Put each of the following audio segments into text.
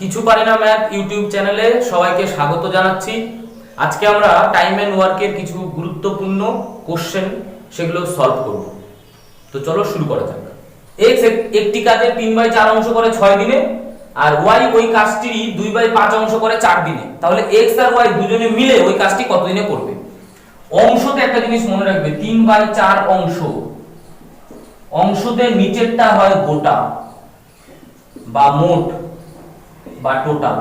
কিছু পারি না ম্যাথ ইউটিউব চ্যানেলে সবাইকে স্বাগত জানাচ্ছি। আজকে আমরা টাইম এন্ড ওয়ার্কের কিছু গুরুত্বপূর্ণ কোশ্চেন সেগুলো সলভ করব। তো চলো শুরু করা যাক। x একটি কাজের 3/4 অংশ করে 6 দিনে, আর y ওই কাজটির 2/5 অংশ করে 4 দিনে। তাহলে x আর y দুজনে মিলে ওই কাজটি কত দিনে করবে? অংশতে একটা জিনিস মনে রাখবে, 3/4 অংশ, অংশতে নিচেরটা হয় গোটা বা মোট বা টোটাল,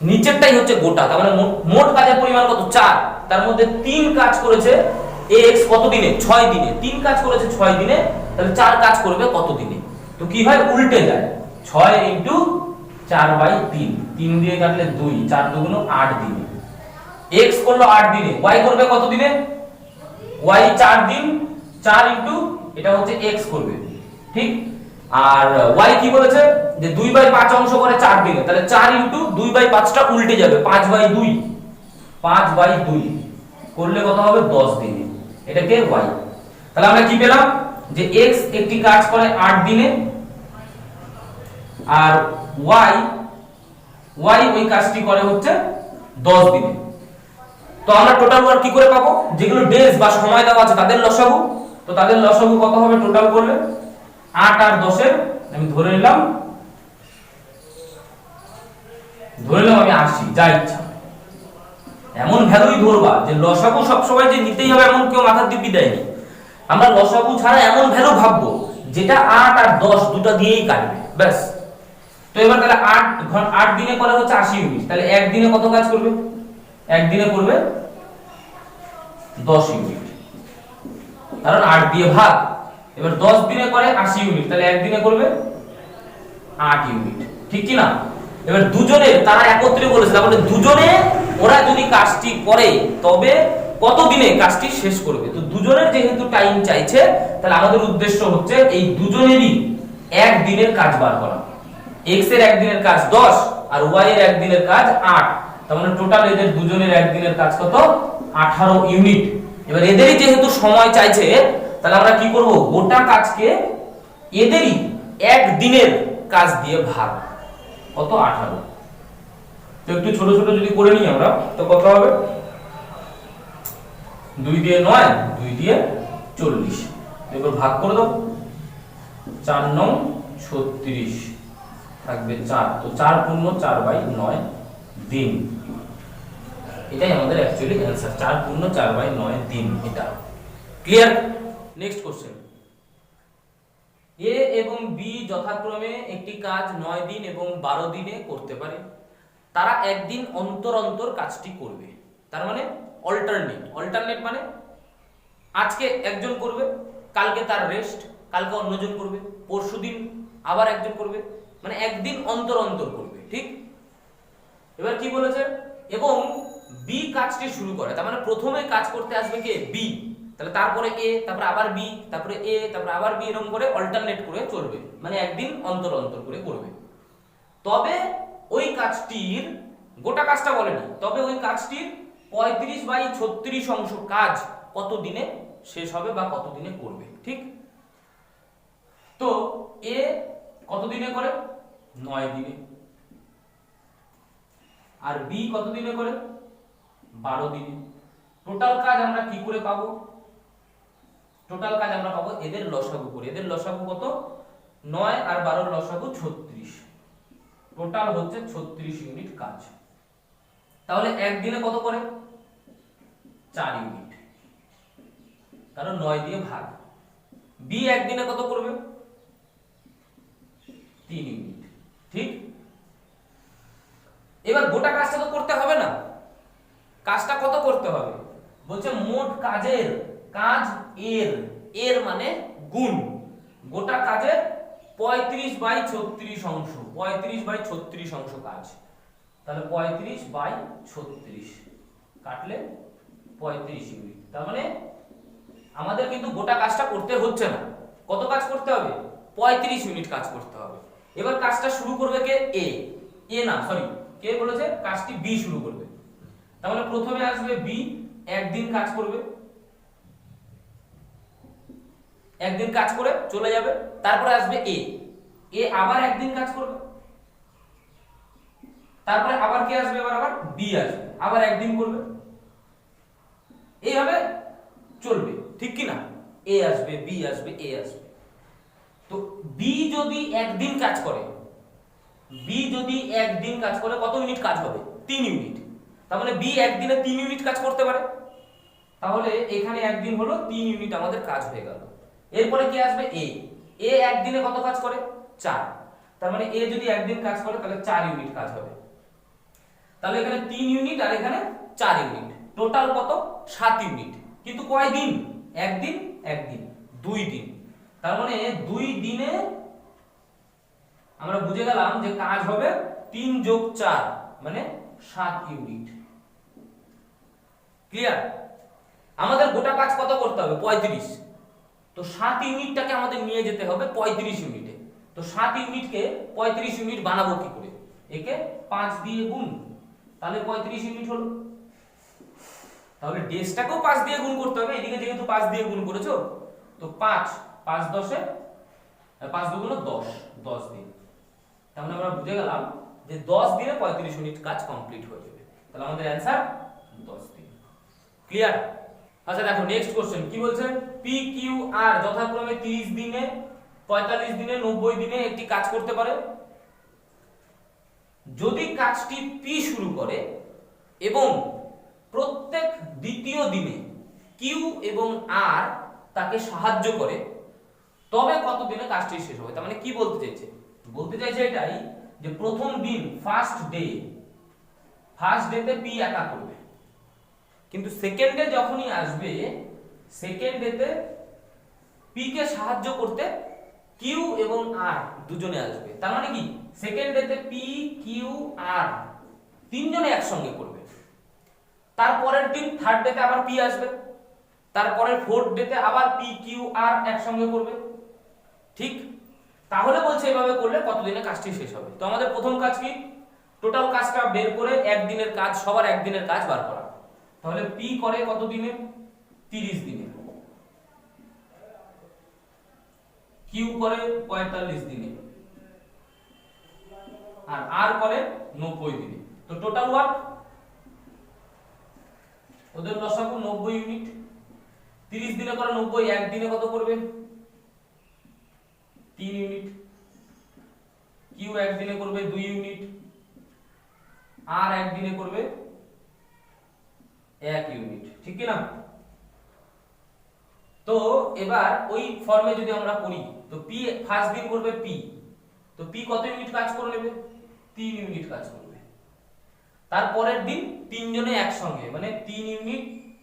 নিচেরটাই হচ্ছে গোটা। তার মানে মোট কাজের পরিমাণ কত? 4। তার মধ্যে 3 কাজ করেছে x কত দিনে? 6 দিনে। 3 কাজ করেছে 6 দিনে, তাহলে 4 কাজ করবে কত দিনে? তো কি হয়, উল্টে যায়। 6 ইনটু 4/3, 3 দিয়ে কাটলে 2, 4 দুগুণ 8 দিনে। x করলো 8 দিনে, y করবে কত দিনে? y 4 দিন, 4 ইনটু এটা হচ্ছে x করবে, ঠিক? আর y কি বলেছে যে 2/5 অংশ করে 4 দিনে, তাহলে 4 ইনটু 2/5টা উল্টে যাবে, 5/2, 5/2 করলে কত হবে? 10 দিনে। এটাকে y। তাহলে আমরা কি পেলাম যে x একটি কাজ করে 8 দিনে, আর y ওই কাজটি করে হচ্ছে 10 দিনে। তো আমরা টোটাল ওয়ার্ক কি করে পাবো? যেগুলো ডেজ বা সময় দেওয়া আছে তাদের লসাগু। তো তাদের লসাগু কত হবে টোটাল করলে? 8 আর 10 এর আমি ধরে নিলাম আমি 80, যা ইচ্ছা এমন ভ্যালুই ধরবা, যে লসাগু সবসময় যে নিতেই হবে এমন কেউ মাথার দিব্যি দেয়নি। আমরা লসাগু ছাড়া এমন ভ্যালু ভাববো যেটা 8 আর 10 দুটো দিয়েই কাটবে, ব্যাস। তো এবার তাহলে 8 দিনে করে হচ্ছে 80 ইউনিট, তাহলে এক দিনে কত কাজ করবে? এক দিনে করবে 10 ইউনিট, কারণ 8 দিয়ে ভাগ। এবার 10 দিনে করে 80 ইউনিট, তাহলে একদিনে করবে 8 ইউনিট, ঠিক কি না? এবার দুজনে তারা একত্রে বলেছে, তাহলে দুজনে ওরা যদি কাজটি করে তবে কত দিনে কাজটি শেষ করবে? তো দুজনের যেহেতু টাইম চাইছে, তাহলে আমাদের উদ্দেশ্য হচ্ছে এই দুজনেরই এক দিনের কাজ বার করা। x এর এক দিনের কাজ 10 আর y এর এক দিনের কাজ 8, তার মানে টোটাল এদের দুজনের এক দিনের কাজ কত? 18 ইউনিট। এবার এদেরই যেহেতু সময় চাইছে, তাহলে আমরা কি করব? গোটা কাজকে এদেরই এক দিনের কাজ দিয়ে ভাগ, কত? 18। তো একটু ছোট ছোট যদি করে নিই আমরা, তো কত হবে? 2 দিয়ে 9, 2 দিয়ে 40, এবার ভাগ করে দাও। 4 9 36 থাকবে 4, তো 4 পূর্ণ 4/9 দিন। এটাই আমাদের অ্যাকচুয়ালি অ্যানসার, 4 পূর্ণ 4/9 দিন। এটা ক্লিয়ার? Next question. এ এবং বি যথাক্রমে একটি কাজ 9 দিন এবং 12 দিনে করতে পারে। তারা একদিন অন্তর অন্তর কাজটি করবে। তার মানে অল্টারনেট মানে আজকে একজন করবে, কালকে তার রেস্ট, কালকে অন্যজন করবে, পরশুদিন আবার একজন করবে, মানে একদিন অন্তর অন্তর করবে, ঠিক? এবার কি বলেছে? এবং বি কাজটি শুরু করে, তার মানে প্রথমে কাজ করতে আসবে কে? বি। তাহলে তারপরে এ, তারপরে আবার বি, তারপরে এ, তারপরে আবার বি, এরকম করে অল্টারনেট করে চলবে, মানে একদিন অন্তর অন্তর করে করবে। তবে ওই কাজটির গোটা কাজটা বলেনি, তবে ওই কাজটির 35/36 অংশ কাজ কত দিনে শেষ হবে বা কত দিনে করবে, ঠিক? তো এ কত দিনে করে? 9 দিনে। আর বি কত দিনে করে? 12 দিনে। টোটাল কাজ আমরা কি করে পাবো? টোটাল কাজ আমরা পাবো এদের লসাগু করে। এদের লসাগু কত? 9 আর 12 লসাগু 36, টোটাল হচ্ছে 36 ইউনিট কাজ। তাহলে একদিনে কত করে? 4 ইউনিট, কারণ 9 দিয়ে ভাগ। বি একদিনে কত করবে? 3 ইউনিট, ঠিক? এবার গোটা কাজটা তো করতে হবে না, কাজটা কত করতে হবে? বলছে মোট কাজের কাজ এর মানে গুণ গোটা কাজের 35/36 অংশ, 35/36 অংশ কাজ। তাহলে 35/36 কাটলে 35 ইউনিট। তার মানে আমাদের কিন্তু গোটা কাজটা করতে হচ্ছে না। কত কাজ করতে হবে? 35 ইউনিট কাজ করতে হবে। এবার কাজটা শুরু করবে কে? কে বলেছে কাজটি বি শুরু করবে। তাহলে প্রথমে আসবে বি, একদিন কাজ করবে, একদিন কাজ করে চলে যাবে। তারপরে আসবে এ, আবার একদিন কাজ করবে, তারপরে আবার কে আসবে, এবার আবার বি আসবে, আবার একদিন করবে, এইভাবে চলবে, ঠিক কি না? এ আসবে, বি আসবে, এ আসবে। তো বি যদি একদিন কাজ করে, বি যদি একদিন কাজ করে কত ইউনিট কাজ হবে? 3 ইউনিট। তার মানে বি একদিনে 3 ইউনিট কাজ করতে পারে। তাহলে এখানে একদিন হলো 3 ইউনিট আমাদের কাজ হয়ে গেল। এরপরে কি আসবে? এ। এ একদিনে কত কাজ করে? 4। তার মানে এ যদি একদিন কাজ করে তাহলে 4 ইউনিট কাজ হবে। তাহলে এখানে 3 ইউনিট আর এখানে 4 ইউনিট, টোটাল কত? 7 ইউনিট। কিন্তু কয় দিন? একদিন, একদিন, 2 দিন। তার মানে 2 দিনে আমরা বুঝে গেলাম যে কাজ হবে 3 যোগ 4 মানে 7 ইউনিট। ক্লিয়ার? আমাদের গোটা কাজ কত করতে হবে? 35। তো 7 ইউনিটটাকে আমাদের নিয়ে যেতে হবে 35 ইউনিটে। তো 7 ইউনিটকে 35 ইউনিট বানাবো কি করে? একে 5 দিয়ে গুণ, তাহলে 35 ইউনিট হলো। তাহলে ডেসটাকেও 5 দিয়ে গুণ করতে হবে, এদিকে যেহেতু 5 দিয়ে গুণ করেছো, তো 5 5 10 5 দুগুণ 10, 10 দিন। তার মানে আমরা বুঝে গেলাম যে 10 দিনে 35 ইউনিট কাজ কমপ্লিট হয়ে যাবে। তাহলে আমাদের অ্যানসার 10 দিন। ক্লিয়ার? আচ্ছা দেখো নেক্সট কোশ্চেন কি বলছে, পি কিউ আর যথাক্রমে 30 দিনে, 45 দিনে, 90 দিনে একটি কাজ করতে পারে। যদি কাজটি পি শুরু করে এবং প্রত্যেক দ্বিতীয় দিনে কিউ এবং আর তাকে সাহায্য করে, তবে কত দিনে কাজটি শেষ হবে? তার মানে কি বলতে চাইছে? বলতে চাইছে এটাই যে প্রথম দিন ফার্স্ট ডেতে পি একা করবে, কিন্তু সেকেন্ড ডে যখনই আসবে, সেকেন্ড ডেতে পি কে সাহায্য করতে কিউ এবং আর দুজনে আসবে। তার মানে কি সেকেন্ড ডেতে পি, কিউ, আর তিনজনে একসঙ্গে করবে। তারপরের দিন থার্ড ডেতে আবার পি আসবে, তারপরের ফোর্থ ডেতে আবার পি, কিউ, আর একসঙ্গে করবে। ঠিক? তাহলে বলছে এভাবে করলে কতদিনে কাজটি শেষ হবে? তো আমাদের প্রথম কাজ কি? টোটাল কাজটা বের করে একদিনের কাজ, সবার একদিনের কাজ বার করা। তাহলে পি করে কত দিনে? 30 দিনে। কিউ করে 45 দিনে, আর আর করে 90 দিনে। তো টোটাল ওয়ার্ক ওদের লসাগু 90 ইউনিট। 30 দিনে করে 90, একদিনে কত করবে? 3 ইউনিট। কিউ একদিনে করবে 2 ইউনিট, আর একদিনে করবে 1 ইউনিট। ঠিক কি না? তো এবার ওই ফর্মে যদি আমরা করি, তো পি ফার্স্ট দিন করবে পি, তো পি কত ইউনিট কাজ করে নেবে? 3 ইউনিট কাজ করবে। তারপরের দিন তিনজনে একসঙ্গে, মানে 3 ইউনিট,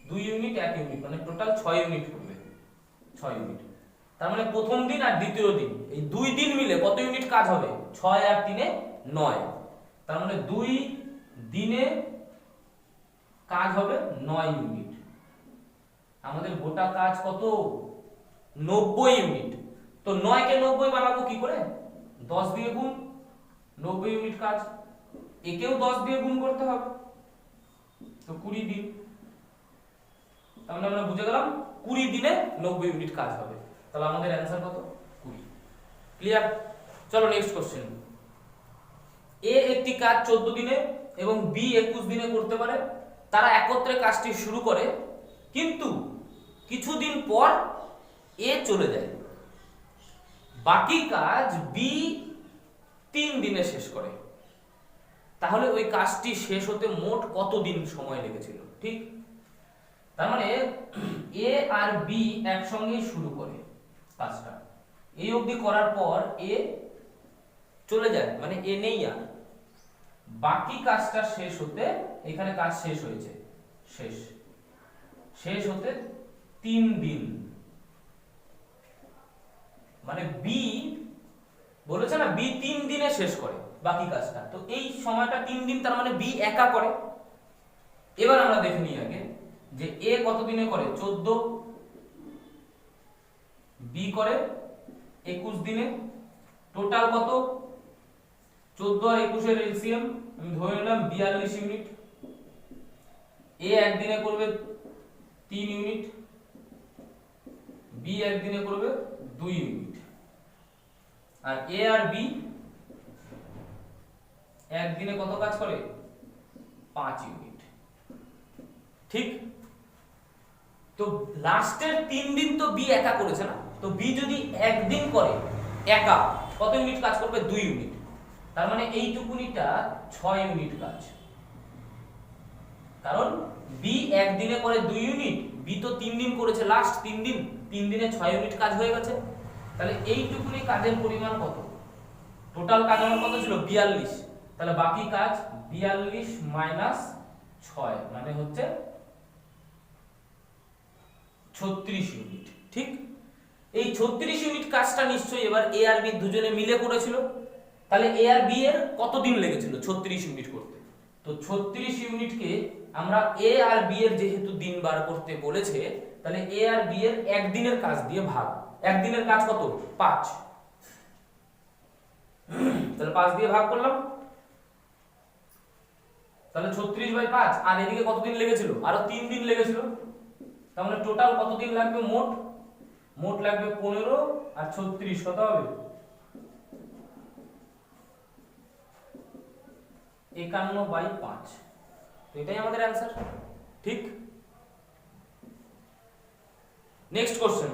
2 ইউনিট, 1 ইউনিট, মানে টোটাল 6 ইউনিট করবে। 6 ইউনিট। তার মানে প্রথম দিন আর দ্বিতীয় দিন এই 2 দিন মিলে কত ইউনিট কাজ হবে? 6 আর 3 9। তার মানে 2 দিনে কাজ হবে 9 ইউনিট। আমাদের গোটা কাজ কত? 90 ইউনিট। তো 9 কে 90 বানাবো কি করে? 10 দিয়ে গুণ, 90 ইউনিট কাজ। একেও 10 দিয়ে গুণ করতে হবে, তো 20 দিন। তাহলে আমরা বুঝে গেলাম 20 দিনে 90 ইউনিট কাজ হবে। তাহলে আমাদের অ্যানসার কত? 20। ক্লিয়ার? চলো নেক্সট কোশ্চেন। এ একটি কাজ 14 দিনে এবং বি 21 দিনে করতে পারে। তারা একত্রে কাজটি শুরু করে, কিন্তু কিছুদিন পর এ চলে যায়। বাকি কাজ বি 3 দিনে শেষ করে। তাহলে ওই কাজটি শেষ হতে মোট কত দিন সময় লেগেছিল? ঠিক? তার মানে এ আর বি একসঙ্গে শুরু করে কাজটা, এই অবধি করার পর এ চলে যায়, মানে এ নেই আর। বাকি কাজটা শেষ হতে, এখানে কাজ শেষ হয়েছে, শেষ হতে 3 দিন। মানে বি বলেছে না বি 3 দিনে শেষ করে বাকি কাজটা, তো এই সময়টা 3 দিন, তার মানে বি একা করে। এবার আমরা দেখে নিই আগে যে এ কত দিনে করে? 14, বি করে 21 দিনে। টোটাল কত? 14 আর 21 এর এলসিএম আমি ধরে নিলাম 42 ইউনিট। এ একদিনে করবে 3 ইউনিট, বি একদিনে করবে 2 ইউনিট, আর এ আর বি একদিনে কত কাজ করে? 5 ইউনিট। ঠিক, তো লাস্টের 3 দিন তো বি একা করেছে না, তো বি যদি একদিন করে একা কত ইউনিট কাজ করবে? 2 ইউনিট। তার মানে এইটুকুনিটা 6 ইউনিট কাজ, কারণ বি একদিনে করে 2 ইউনিট, বি তো 3 দিন করেছে, লাস্ট 3 দিন, 3 দিনে 6 ইউনিট কাজ হয়ে গেছে। তাহলে এইটুকুনি কাজের পরিমাণ কত? টোটাল কাজ আমার কত ছিল? 42। তাহলে বাকি কাজ 42 মাইনাস 6 মানে হচ্ছে 36 ইউনিট। ঠিক, এই 36 ইউনিট কাজটা নিশ্চয়ই এবার এ আর বি দুজনে মিলে করেছিল। তাহলে এ আর বি এর কত দিন লেগেছিল 36 ইউনিট করতে? তো 36 ইউনিটকে আমরা এ আর বি এর যেহেতু দিন বার করতে বলেছে, তাহলে এ আর বি এর একদিনের কাজ দিয়ে ভাগ। একদিনের কাজ কত? 5। তাহলে 5 দিয়ে ভাগ করলাম, তাহলে 36/5। আর এদিকে কতদিন লেগেছিল? আরো 3 দিন লেগেছিল। তাহলে টোটাল কত দিন লাগবে? মোট লাগবে 15 আর 36 কত হবে? 51/5। তো এটাই আমাদের অ্যানসার। ঠিক, নেক্সট কোশ্চেন।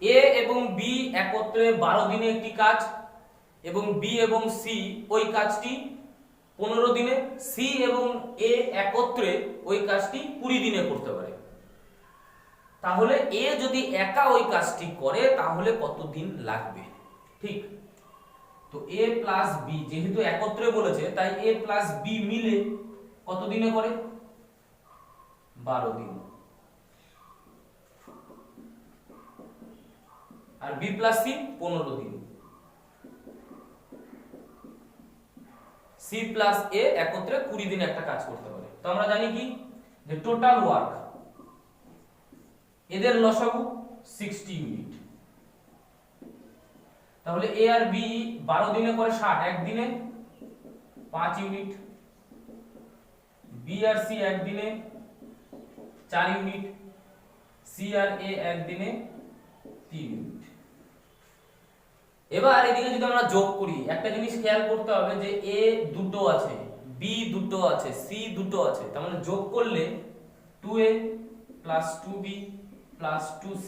এ এবং বি একত্রে 12 দিনে একটি কাজ, এবং বি এবং সি ওই কাজটি 15 দিনে, সি এবং এ একত্রে ওই কাজটি 20 দিনে করতে পারে। তাহলে এ যদি একা ওই কাজটি করে তাহলে কত দিন লাগবে? ঠিক, তো এ প্লাস বি যেহেতু একত্রে বলেছে, তাই এ প্লাস বি মিলে কত দিনে করে? 12 দিন। আর বি প্লাস সি 15 দিন। সি প্লাস এ একত্রে 20 দিন একটা কাজ করতে পারে। তো আমরা জানি কি, যে টোটাল ওয়ার্ক এদের লসাগু 60 ইউনিট। তাহলে এ আর বি 12 দিনে করে 60, একদিনে 5 ইউনিট। বি আর সি একদিনে 4 ইউনিট। সি আর এ একদিনে 3 ইউনিট। এবার এদিকে যদি আমরা যোগ করি, একটা জিনিস খেয়াল করতে হবে যে এ দুটো আছে, বি দুটো আছে, সি দুটো আছে। তার মানে যোগ করলে 2a plus 2b plus 2c,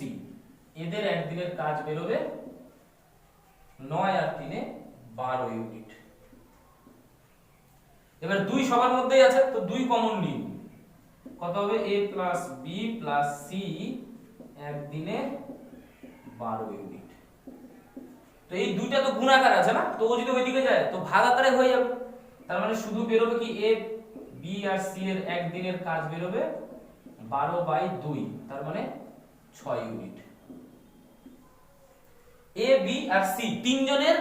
এদের একদিনের কাজ বেরোবে 9 আর 3 12 ইউনিট। এবার 2 সবার মধ্যেই আছে, তো 2 কমন নিই, কত হবে? a plus b plus c একদিনে 12 ইউনিট। তো এই দুইটা তো গুণাকার আছে না, তো ও যদি ওইদিকে যায় তো ভাগ আকারে হয়ে যাবে। তার মানে শুধু বেরোবে কি, এ বি আর সি এর একদিনের কাজ বেরোবে 12/2, তার মানে 6 unit. A B R C তিনজনের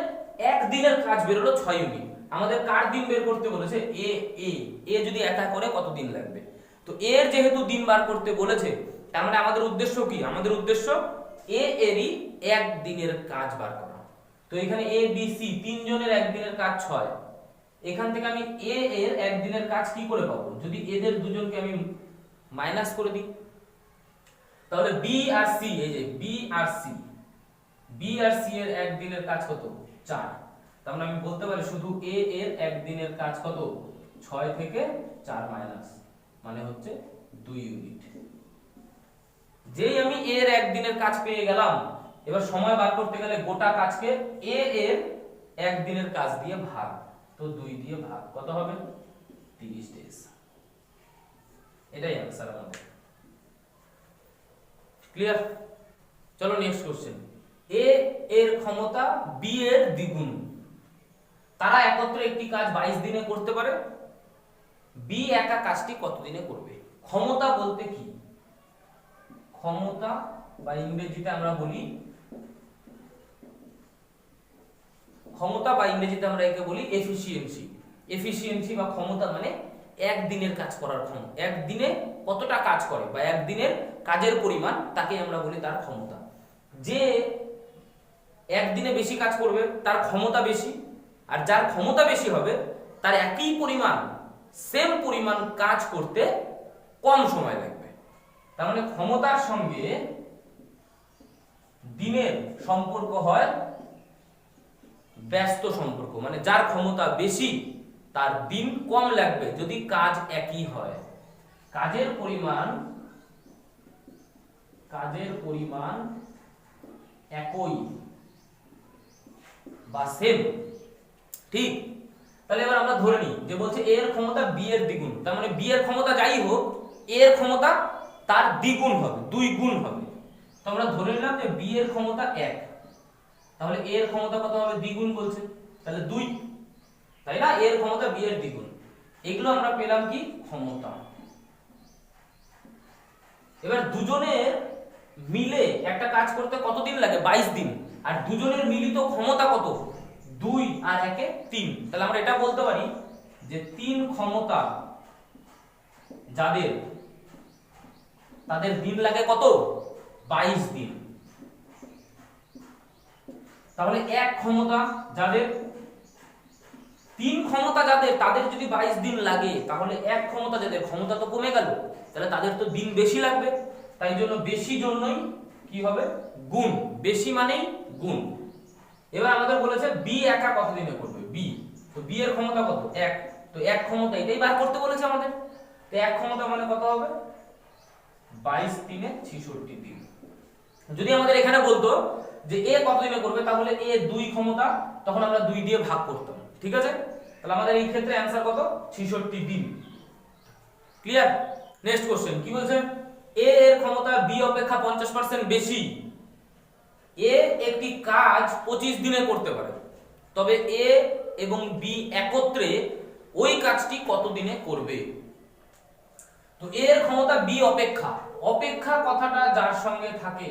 একদিনের কাজ বেরোলো 6 ইউনিট। আমাদের কার দিন বের করতে বলেছে? এ যদি একা করে কত দিন লাগবে? তো এর যেহেতু দিন বার করতে বলেছে, তার মানে আমাদের উদ্দেশ্য কি? আমাদের উদ্দেশ্য এ এরই একদিনের কাজ বার করা। তো এখানে এ বি সি তিনজনের একদিনের কাজ 6। এখান থেকে আমি এ এর একদিনের কাজ কি করে পাবো? যদি এদের দুজনকে আমি মাইনাস করে দিই, তাহলে বি আর সি, এই যে বি আর সি এর একদিনের কাজ কত? 4। তার মানে আমি বলতে পারি শুধু এ এর একদিনের কাজ কত? 6 থেকে 4 মাইনাস, মানে হচ্ছে 2 ইউনিট। যেই আমি এর একদিনের কাজ পেয়ে গেলাম, এবার সময় বার করতে গেলে গোটা কাজকে এ এর একদিনের কাজ দিয়ে ভাগ, তো 2 দিয়ে ভাগ, কত হবে? 30 ডেজ। এটাই आंसर আমাদের। ক্লিয়ার? চলো নেক্সট কোশ্চেন। এ এর ক্ষমতা বি এর দ্বিগুণ, তারা একত্রে একটি কাজ 22 দিনে করতে পারে। বি একা কাজটি কত দিনে করবে? ক্ষমতা বলতে কি? ক্ষমতা বা ইংরেজিতে আমরা বলি, ক্ষমতা বা ইংরেজিতে আমরা একে বলি এফিসিয়েন্সি। এফিসিয়েন্সি বা ক্ষমতা মানে একদিনের কাজ করার ক্ষমতা, একদিনে কতটা কাজ করে বা একদিনের কাজের পরিমাণ, তাকে আমরা বলি তার ক্ষমতা। যে একদিনে বেশি কাজ করবে তার ক্ষমতা বেশি, আর যার ক্ষমতা বেশি হবে তার একই পরিমাণ, সেম পরিমাণ কাজ করতে কম সময় লাগবে। তার মানে ক্ষমতার সঙ্গে দিনের সম্পর্ক হয় ব্যস্ত সম্পর্ক, মানে যার ক্ষমতা বেশি তার দিন কম লাগবে যদি কাজ একই হয়। কাজের পরিমাণ একই বা সেম, ঠিক? তাহলে এবার আমরা ধরে নিই যে বলছে a এর ক্ষমতা b এর দ্বিগুণ, তার মানে b এর ক্ষমতা যাই হোক a এর ক্ষমতা তার দ্বিগুণ হবে, 2 গুণ হবে। তো আমরা ধরে নিলাম যে b এর ক্ষমতা 1, তাহলে a এর ক্ষমতা কত হবে? দ্বিগুণ বলছে, তাহলে 2, তাই না? a এর ক্ষমতা b এর দ্বিগুণ। এগুলো আমরা পেলাম কি? ক্ষমতা। এবার দুজনের মিলে একটা কাজ করতে কতদিন লাগে? 22 দিন। আর দুজনের মিলিত ক্ষমতা কত? 2 আর 1 এ 3। তাহলে আমরা এটা বলতে পারি যে 3 ক্ষমতা যাদের, তাদের দিন লাগে কত? 22 দিন। তাহলে 1 ক্ষমতা যাদের, 3 ক্ষমতা যাদের, তাদের যদি 22 দিন লাগে, তাহলে 1 ক্ষমতা যাদের, ক্ষমতা তো কমে গেল, তাহলে তাদের তো দিন বেশি লাগবে। তাই জন্য বেশি জন্যই কি হবে? গুণ। বেশি মানেই গুণ। এবার আমাদের বলেছে b একা কত দিনে করবে? b, তো b এর ক্ষমতা কত? 1, তো 1 ক্ষমতা এটাই বার করতে বলেছে আমাদের। তো 1 ক্ষমতা মানে কত হবে? 22 3 66 দিন। যদি আমাদের এখানে বলতো যে a কত দিনে করবে, তাহলে a 2 ক্ষমতা, তখন আমরা 2 দিয়ে ভাগ করতাম, ঠিক আছে? তাহলে আমাদের এই ক্ষেত্রে অ্যানসার কত? 66 দিন। ক্লিয়ার? নেক্সট কোশ্চেন কি বলছে? a এর ক্ষমতা b অপেক্ষা 50% বেশি। a একটি কাজ 25 দিনে করতে পারে, তবে a এবং b একত্রে ওই কাজটি কত দিনে করবে? তো a এর ক্ষমতা b অপেক্ষা, অপেক্ষা কথাটা যার সঙ্গে থাকে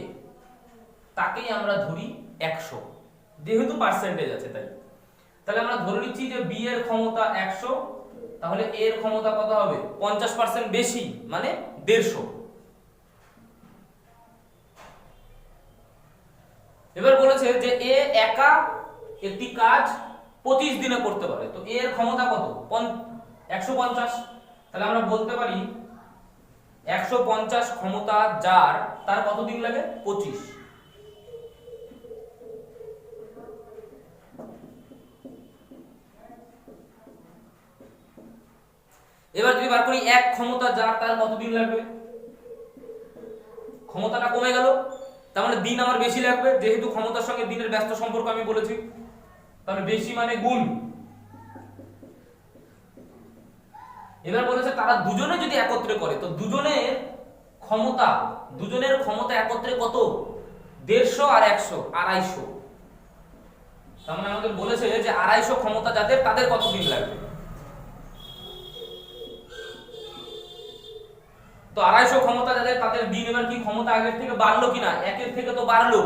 তাকেই আমরা ধরি 100, যেহেতু পার্সেন্টেজ আছে তাই। তাহলে আমরা ধরে নিচ্ছি যে b এর ক্ষমতা 100, তাহলে a এর ক্ষমতা কত হবে? 50% বেশি, মানে 150। এবার বলেছে যে a একা একটি কাজ 25 দিনে করতে পারে, তো a এর ক্ষমতা কত? 150। তাহলে আমরা বলতে পারি 150 ক্ষমতা যার, তার কত দিন লাগে? 25। এবার যদি বার করি 1 ক্ষমতা যার, তার কত দিন লাগবে? ক্ষমতাটা কমে গেল, তার মানে দিন আমার বেশি লাগবে, যেহেতু ক্ষমতার সঙ্গে দিনের ব্যস্ত সম্পর্ক আমি বলেছি, তাহলে বেশি মানে গুণ। এবার বলেছে তারা দুজনে যদি একত্রে করে, তো দুজনের ক্ষমতা একত্রে কত? 150 আর 100, 250। তার মানে আমাদের বলেছে যে 250 ক্ষমতা যাদের, তাদের কত দিন লাগবে? তো 250 ক্ষমতা যাদের, তাদের দিন, এবার কি ক্ষমতা আগের থেকে বাড়লো কিনা? 1 থেকে তো বাড়লো,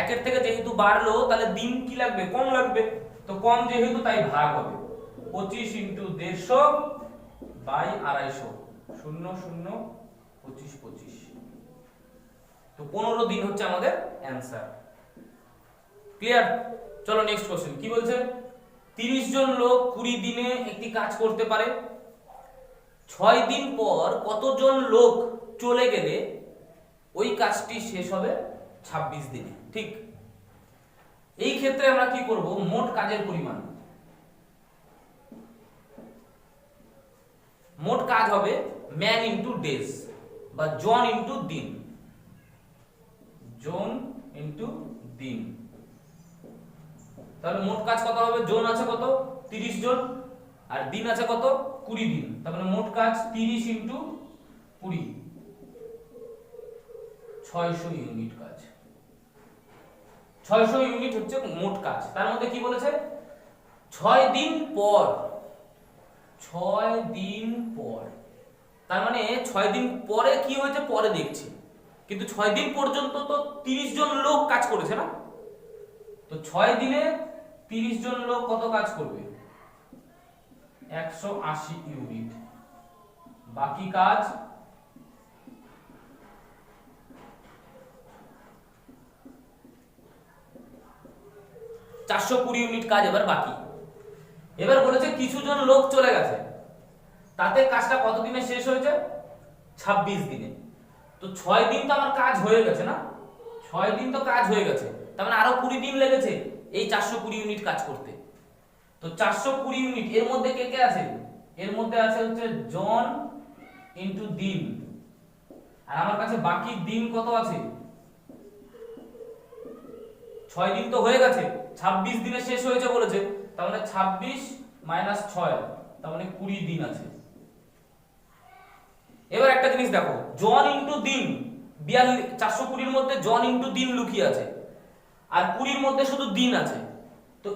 1 থেকে যেহেতু বাড়লো, তাহলে দিন কি লাগবে? কম লাগবে। তো কম যেহেতু, তাই ভাগ হবে 25 × 150 বাই 250, 0 0 25 25। তো 15 দিন হচ্ছে আমাদের অ্যানসার। ক্লিয়ার? চলো নেক্সট কোশ্চেন কি বলছে? 30 জন লোক 20 দিনে একটি কাজ করতে পারে, 6 দিন পর কতজন লোক চলে গেলে ওই কাজটি শেষ হবে 26 দিনে, ঠিক? এই ক্ষেত্রে আমরা কি করব? মোট কাজের পরিমাণ, মোট কাজ হবে ম্যান ইনটু ডেজ বা জন ইনটু দিন, জন ইনটু দিন। তাহলে মোট কাজ কত হবে? জন আছে কত? 30 জন, আর দিন আছে কত? 20 দিন। তাহলে মোট কাজ 30 × 20, 600 ইউনিট কাজ। 600 ইউনিট হচ্ছে মোট কাজ। তার মধ্যে কি বলেছে? 6 দিন পর, 6 দিন পর, তার মানে 6 দিন পরে কি হয়েছে পরে দেখছি, কিন্তু 6 দিন পর্যন্ত তো 30 জন লোক কাজ করেছে না? তো 6 দিনে 30 জন লোক কত কাজ করবে? 180 ইউনিট। বাকি কাজ ,420 ইউনিট কাজ এবার বাকি। এবার বলেছে কিছু জন লোক চলে গেছে, তাতে কাজটা কত দিনে শেষ হয়েছে? 26 দিনে। তো 6 দিন তো আমার কাজ হয়ে গেছে না? 6 দিন তো কাজ হয়ে গেছে, তার মানে আরো 20 দিন লেগেছে এই 420 ইউনিট কাজ করতে। তো তো 420 ইউনিট এর মধ্যে কে কে আছে? এর মধ্যে আছে হচ্ছে জন ইনটু দিন, আর আমার কাছে বাকি দিন কত আছে? 6 দিন তো হয়ে গেছে, 26 দিনে শেষ হয়েছে বলেছে, তার মানে 26 মাইনাস 6, তার মানে 20 দিন আছে। এবার একটা জিনিস দেখো, জন ইনটু দিন 42, 420 এর মধ্যে জন ইনটু দিন লুকিয়ে আছে, আর 20 এর মধ্যে শুধু দিন আছে। তো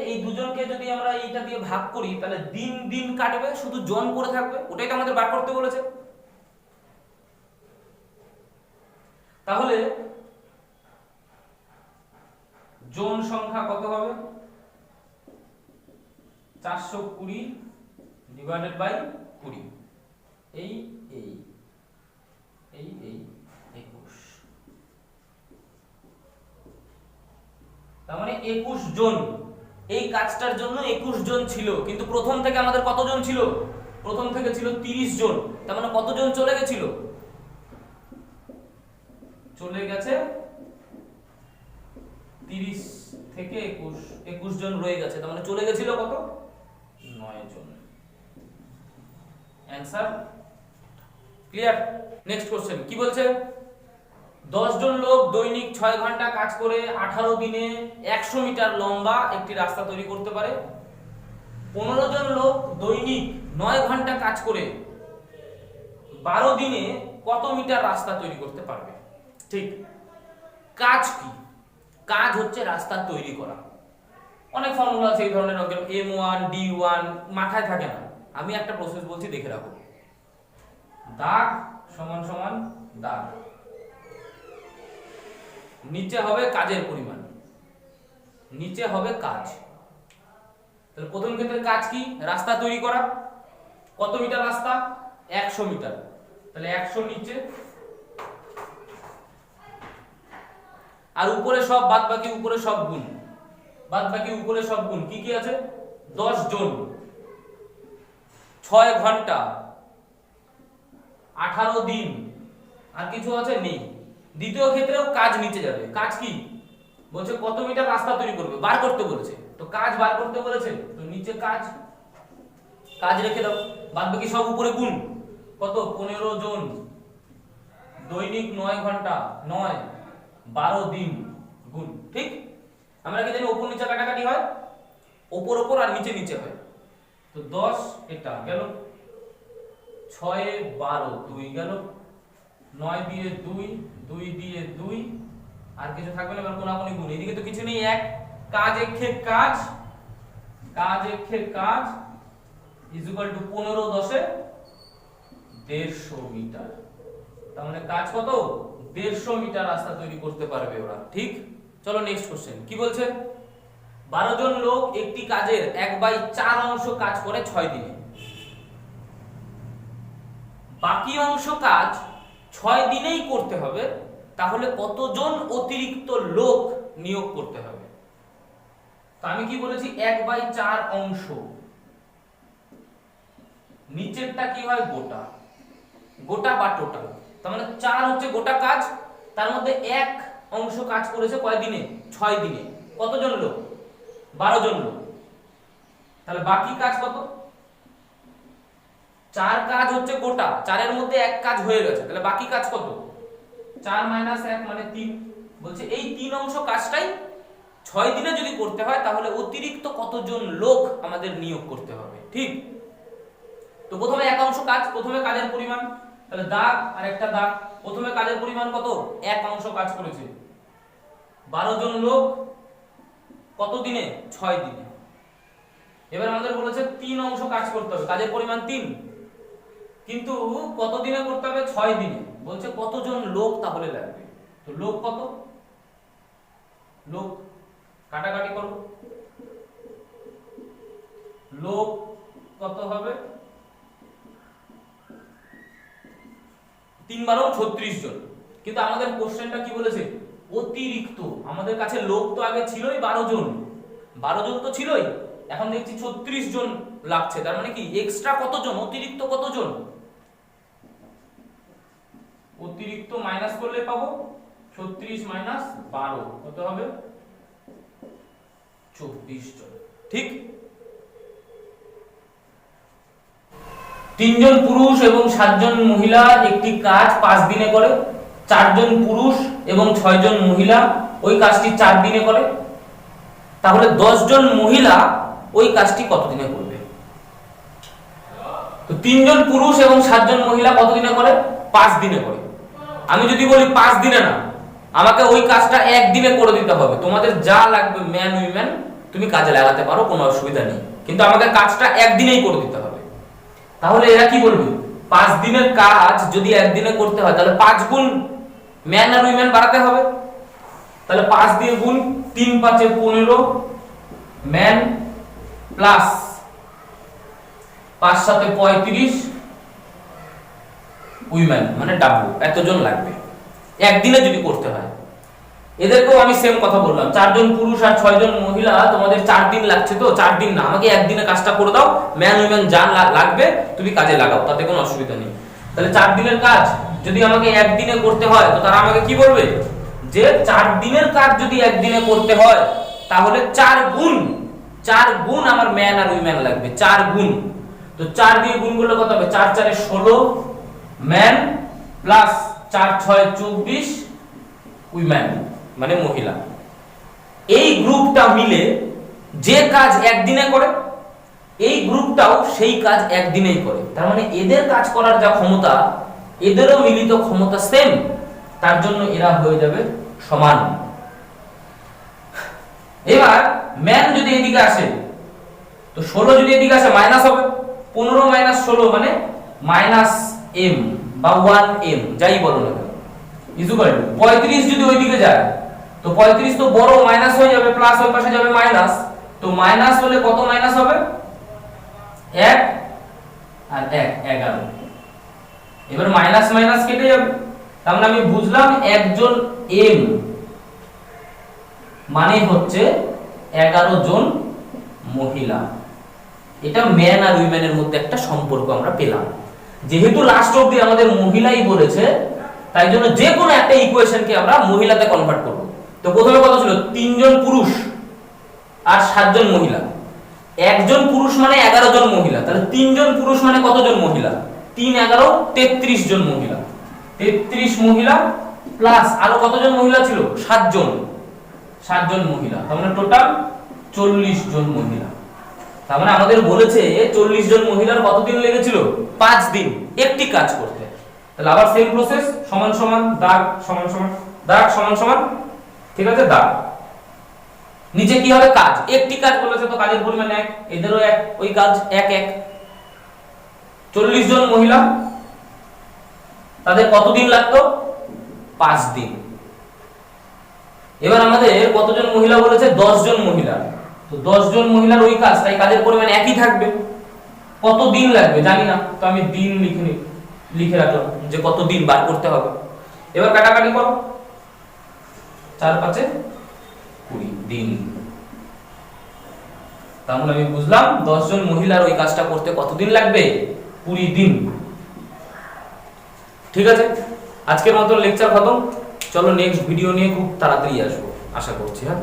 এই দুজনকে যদি আমরা এইটা দিয়ে ভাগ করি, তাহলে দিন দিন কাটবে, শুধু জন পড়ে থাকবে, ওটাই তো আমাদের বার করতে বলেছে। তাহলে জন সংখ্যা কত হবে? 420 ডিভাইডেড বাই 20, এই এই এই এই 21, তার মানে 21 জন। এই কাজটার জন্য 21 জন ছিল, কিন্তু প্রথম থেকে আমাদের কতজন ছিল? প্রথম থেকে ছিল 30 জন, তার মানে কতজন চলে গেছিল? চলে গেছে 30 থেকে 21 জন রয়ে গেছে, তার মানে চলে গেছিল কত? 9 জন। Answer clear? নেক্সট কোশ্চেন কি বলছে? 10 জন লোক দৈনিক 6 ঘন্টা কাজ করে 18 দিনে 100 মিটার লম্বা একটি রাস্তা তৈরি করতে পারে। 15 জন লোক দৈনিক 9 ঘন্টা কাজ করে 12 দিনে কত মিটার রাস্তা তৈরি করতে পারবে? ঠিক, কাজ কি? কাজ হচ্ছে রাস্তা তৈরি করা। অনেক ফর্মুলা আছে এই ধরনের, M1 D1 মাথায় থাকে না, আমি একটা প্রসেস বলছি দেখে রাখো। দাগ সমান সমান দাগ, নিচে হবে কাজের পরিমাণ, নিচে হবে কাজ। তাহলে প্রথম ক্ষেত্রে কাজ কি? রাস্তা তৈরি করা। কত মিটার রাস্তা? 100 মিটার, তাহলে 100 নিচে, আর উপরে সব বাদ বাকি, উপরে সব গুণ, বাদ বাকি উপরে সব গুণ। কি কি আছে? 10 জন, 6 ঘন্টা, 18 দিন, আর কিছু আছে? নেই। দ্বিতীয় ক্ষেত্রেও কাজ নিচে যাবে। কাজ কি বলছে? কত মিটার রাস্তা তৈরি করবে বার করতে বলেছে, তো কাজ বার করতে বলেছে, তো নিচে কাজ, কাজ রেখে দাও, বাদ বাকি সব উপরে গুণ। কত? 15 জন দৈনিক 9 ঘন্টা, 9 12 দিন গুণ। ঠিক, আমরা কি জানি উপর নিচে কাটাকাটি হয়, উপর উপর আর নিচে নিচে হয়। তো 10 এটা গেল, 6 12 2 গেল, 9 দিয়ে 2, 2 দিয়ে 2, আর কিছু থাকবে না, এবার কোনাকুনি গুণ। এদিকে তো কিছু নেই, এক কাজ একে কাজ, কাজ একে কাজ ইজ ইকুয়াল টু 15 10 150 মিটার। তার মানে কাজ কত? 150 মিটার রাস্তা তৈরি করতে পারবে ওরা। ঠিক, চলো নেক্সট কোশ্চেন কি বলছে? 12 জন লোক একটি কাজের 1/4 অংশ কাজ করে 6 দিনে। বাকি অংশ কাজ 6 দিনেই করতে হবে, তাহলে কতজন অতিরিক্ত লোক নিয়োগ করতে হবে? তো আমি কি বলেছি? 1/4 অংশ, নিচেরটা কি হয়? গোটা, গোটা বা টোটাল। তার মানে 4 হচ্ছে গোটা কাজ, তার মধ্যে 1 অংশ কাজ করেছে কয় দিনে? 6 দিনে। কতজন লোক? 12 জন লোক। তাহলে বাকি কাজ কত? 4 কাজ হচ্ছে গোটা, 4 এর মধ্যে 1 কাজ হয়ে গেছে, তাহলে বাকি কাজ কত? 4 মাইনাস 1 মানে 3। বলছে এই 3 অংশ কাজটাই 6 দিনে যদি করতে হয়, তাহলে অতিরিক্ত কতজন লোক আমাদের নিয়োগ করতে হবে? ঠিক, তো প্রথমে 1 অংশ কাজ, প্রথমে কাজের পরিমাণ, তাহলে দাগ আর একটা দাগ। প্রথমে কাজের পরিমাণ কত? 1 অংশ কাজ করেছে, 12 জন লোক কত দিনে? 6 দিনে। এবার আমাদের বলেছে 3 অংশ কাজ করতে হবে, কাজের পরিমাণ 3, কিন্তু কত দিনে করতে হবে? 6 দিনে। বলছে কতজন লোক তাহলে লাগবে? তো লোক কত? লোক কাটাকাটি করো, লোক কত হবে? 3 12 36 জন। কিন্তু আমাদের কোশ্চেনটা কি বলেছে? অতিরিক্ত। আমাদের কাছে লোক তো আগে ছিলই 12 জন, 12 জন তো ছিলই, এখন দেখছি 36 জন লাগছে, তার মানে কি এক্সট্রা কতজন? অতিরিক্ত কতজন? অতিরিক্ত মাইনাস করলে পাবো 36 মাইনাস 12 কত হবে? 24 জন। ঠিক? 3 জন পুরুষ এবং 7 জন মহিলা একটি কাজ 5 দিনে করে, 4 জন পুরুষ এবং 6 জন মহিলা ওই কাজটি 4 দিনে করে, তাহলে 10 জন মহিলা ওই কাজটি কত দিনে করবে? তো 3 জন পুরুষ এবং 7 জন মহিলা কত দিনে করে? 5 দিনে করে। আমি যদি বলি 5 দিনে না, আমাকে ওই কাজটা 1 দিনে করে দিতে হবে। তোমাদের যা লাগবে ম্যান উইমেন তুমি কাজে লাগাতে পারো, কোনো অসুবিধা নেই, কিন্তু আমাকে কাজটা 1 দিনেই করে দিতে হবে। তাহলে এরা কি বলবে? 5 দিনের কাজ যদি 1 দিনে করতে হয় তাহলে 5 গুণ ম্যান আর উইমেন বাড়াতে হবে। তাহলে 5 দিয়ে গুণ, 3 5 এ 15 ম্যান প্লাস 5 7 এ 35 উইমেন, মানে ডাবল এতজন লাগবে 1 দিনে যদি করতে হয়। এদেরকেও আমি সেম কথা বললাম, 4 জন পুরুষ আর 6 জন মহিলা, তোমাদের 4 দিন লাগছে, তো 4 দিন না, আমাকে 1 দিনে কাজটা করে দাও, ম্যান উইমেন যা লাগবে তুমি কাজে লাগাও, তাতে কোনো অসুবিধা নেই। তাহলে 4 দিনের কাজ যদি আমাকে 1 দিনে করতে হয়, তো তারা আমাকে কি বলবে? যে 4 দিনের কাজ যদি 1 দিনে করতে হয় তাহলে 4 গুণ আমার ম্যান আর উইমেন লাগবে, 4 গুণ। তো 4 দিয়ে গুণ করলে কত হবে? 4 4 এ 16 ম্যান প্লাস 4 6 24 উইমেন, মানে মহিলা। এই গ্রুপটা মিলে যে কাজ 1 দিনে করে, এই গ্রুপটাও সেই কাজ 1 দিনেই করে। তার মানে এদের কাজ করার যা ক্ষমতা, এদেরও মিলিত ক্ষমতা সেম, তার জন্য এরা হয়ে যাবে সমান। এবার ম্যান যদি এদিকে আসে, তো 16 যদি এদিকে আসে মাইনাস হবে, 15 মাইনাস 16 মানে মাইনাস m বা 1m, যাই বলো না কেন, ইকুয়াল টু 35 যদি ওইদিকে যায়, তো 35 তো বড় মাইনাস হয়ে যাবে, প্লাস ওই পাশে যাবে মাইনাস, তো মাইনাস হলে কত মাইনাস হবে? 1 আর 1 11। এবার মাইনাস মাইনাস কেটে যাবে, তার মানে আমি বুঝলাম একজন m মানে হচ্ছে 11 জন মহিলা। এটা ম্যান আর উইমেনের মধ্যে একটা সম্পর্ক আমরা পেলাম। যেহেতু লাস্ট অবধি আমাদের মহিলাই বলেছে, তাই জন্য যে কোনো একটা ইকুয়েশনকে আমরা মহিলাতে কনভার্ট করব। তো প্রথমে কত ছিল? 3 জন পুরুষ আর 7 জন মহিলা। একজন পুরুষ মানে 11 জন মহিলা, তাহলে 3 জন পুরুষ মানে কতজন মহিলা? 3 11 33 জন মহিলা। 33 মহিলা প্লাস আরো কতজন মহিলা ছিল? 7 জন মহিলা, তার মানে টোটাল 40 জন মহিলা। তার মানে আমাদের বলেছে 40 জন মহিলার কতদিন লেগেছিল? 5 দিন একটি কাজ করতে। তাহলে আবার সেম প্রসেস, সমান সমান দাগ সমান সমান দাগ সমান সমান, ঠিক আছে? দাগ নিচে কি হবে? কাজ, একটি কাজ বলেছে তো কাজের পরিমাণ 1, এদেরও 1, ওই কাজ 1 1। 40 জন মহিলা, তাদের কতদিন লাগতো? 5 দিন। এবার আমাদের কতজন মহিলা বলেছে? 10 জন মহিলা, তো 10 জন মহিলার ওই কাজ, তাই কাজের পরিমাণ একই থাকবে। কত দিন লাগবে জানি না, তো আমি দিন লিখে রাখলাম যে কত দিন বার করতে হবে। এবার কাটাকাটি করো, 4 5 এ 20 দিন। তাহলে আমি বুঝলাম 10 জন মহিলার ওই কাজটা করতে কতদিন লাগবে? 20 দিন। ঠিক আছে, আজকের মতো লেকচার খতম। চলো নেক্সট ভিডিও নিয়ে খুব তাড়াতাড়ি আসবো, আশা করছি। হ্যাঁ।